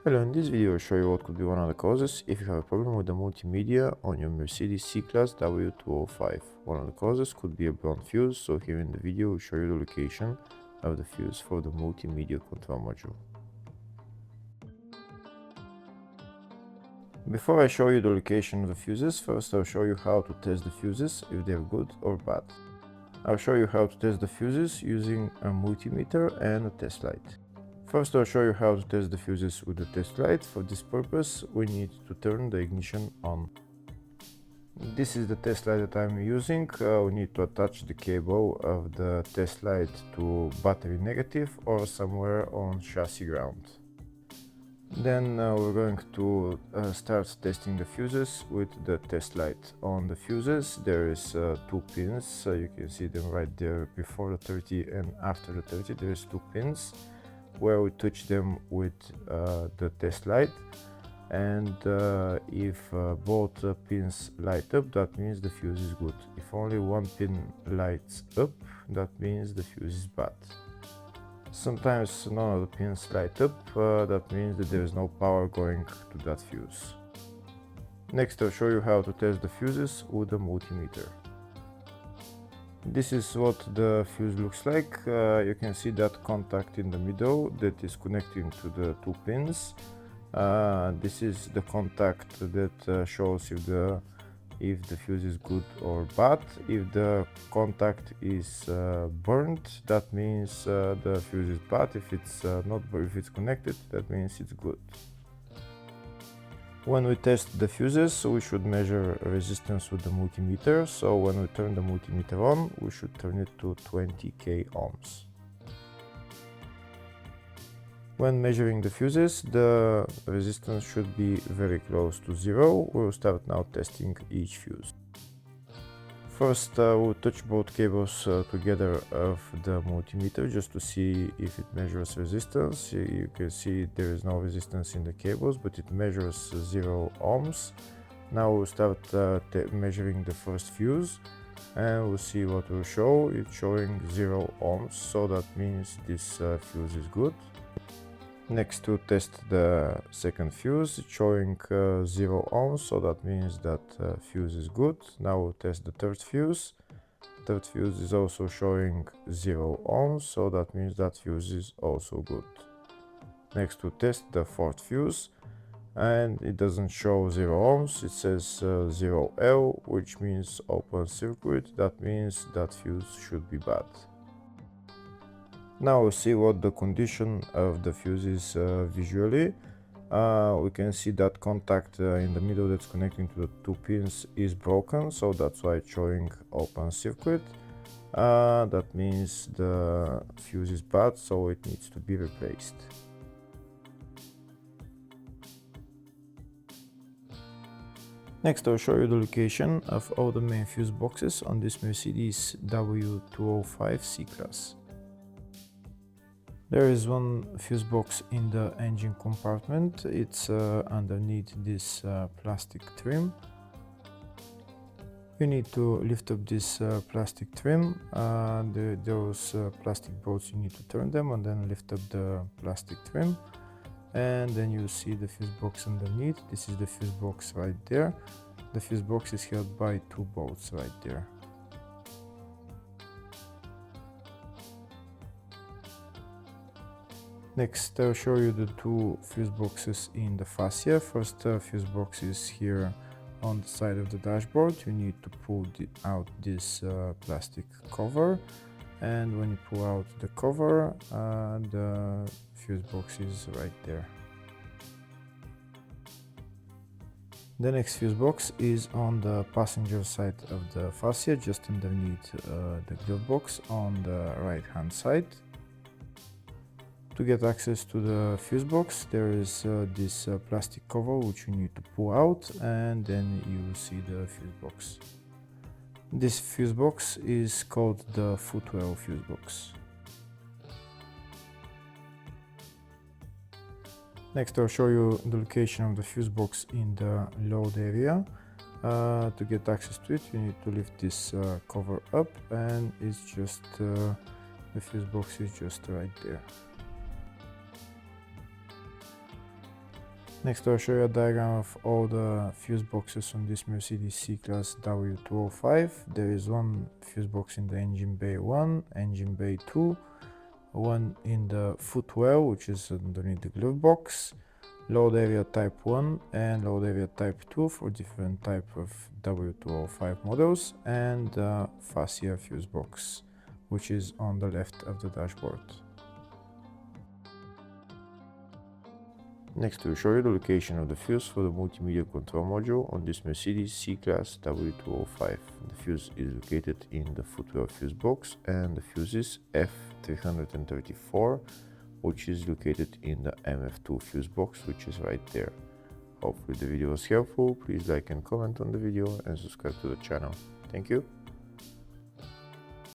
Hello, in this video I'll show you what could be one of the causes if you have a problem with the multimedia on your Mercedes C-Class W205. One of the causes could be a blown fuse, so here in the video we'll show you the location of the fuse for the multimedia control module. Before I show you the location of the fuses, first I'll show you how to test the fuses, if they're good or bad. I'll show you how to test the fuses using a multimeter and a test light. First, I'll show you how to test the fuses with the test light. For this purpose, we need to turn the ignition on. This is the test light that I'm using. We need to attach the cable of the test light to battery negative or somewhere on chassis ground. Then we're going to start testing the fuses with the test light. On the fuses there is two pins, you can see them right there before the 30 and after the 30 there is two pins where we touch them with the test light, and if both pins light up, that means the fuse is good. If only one pin lights up, that means the fuse is bad. Sometimes none of the pins light up, that means that there is no power going to that fuse. Next I'll show you how to test the fuses with a multimeter. This is what the fuse looks like. You can see that contact in the middle that is connecting to the two pins. This is the contact that shows if the fuse is good or bad. If the contact is burned, that means the fuse is bad. If it's if it's connected, that means it's good. When we test the fuses, we should measure resistance with the multimeter. So when we turn the multimeter on, we should turn it to 20k ohms. When measuring the fuses, the resistance should be very close to zero. We'll start now testing each fuse. First, we'll touch both cables together of the multimeter just to see if it measures resistance. You can see there is no resistance in the cables, but it measures 0 ohms. Now we'll start measuring the first fuse, and we'll see what will show. It's showing 0 ohms, so that means this fuse is good. Next, to test the second fuse, it's showing 0 ohms, so that means that fuse is good. Now we'll test the third fuse. Third fuse is also showing 0 ohms, so that means that fuse is also good. Next, to test the fourth fuse, and it doesn't show 0 ohms, it says 0L, which means open circuit. That means that fuse should be bad. Now we'll see what the condition of the fuse is visually. We can see that contact in the middle that's connecting to the two pins is broken, so that's why it's showing open circuit. That means the fuse is bad, so it needs to be replaced. Next I'll show you the location of all the main fuse boxes on this Mercedes W205 C-Class. There is one fuse box in the engine compartment. It's underneath this plastic trim. You need to lift up this plastic trim. Those plastic bolts, you need to turn them and then lift up the plastic trim. And then you see the fuse box underneath. This is the fuse box right there. The fuse box is held by two bolts right there. Next, I'll show you the two fuse boxes in the fascia. First fuse box is here on the side of the dashboard. You need to pull out this plastic cover, and when you pull out the cover, the fuse box is right there. The next fuse box is on the passenger side of the fascia, just underneath the glove box on the right hand side. To get access to the fuse box, there is this plastic cover which you need to pull out, and then you will see the fuse box. This fuse box is called the footwell fuse box. Next I'll show you the location of the fuse box in the load area. To get access to it, you need to lift this cover up, and it's just the fuse box is just right there. Next I'll show you a diagram of all the fuse boxes on this Mercedes C-Class W205. There is one fuse box in the engine bay 1, engine bay 2, one in the footwell, which is underneath the glove box, load area type 1 and load area type 2 for different type of W205 models, and the fascia fuse box, which is on the left of the dashboard. Next we'll show you the location of the fuse for the multimedia control module on this Mercedes C-Class W205. The fuse is located in the footwell fuse box, and the fuse is F334, which is located in the MF2 fuse box, which is right there. Hopefully the video was helpful. Please like and comment on the video and subscribe to the channel. Thank you.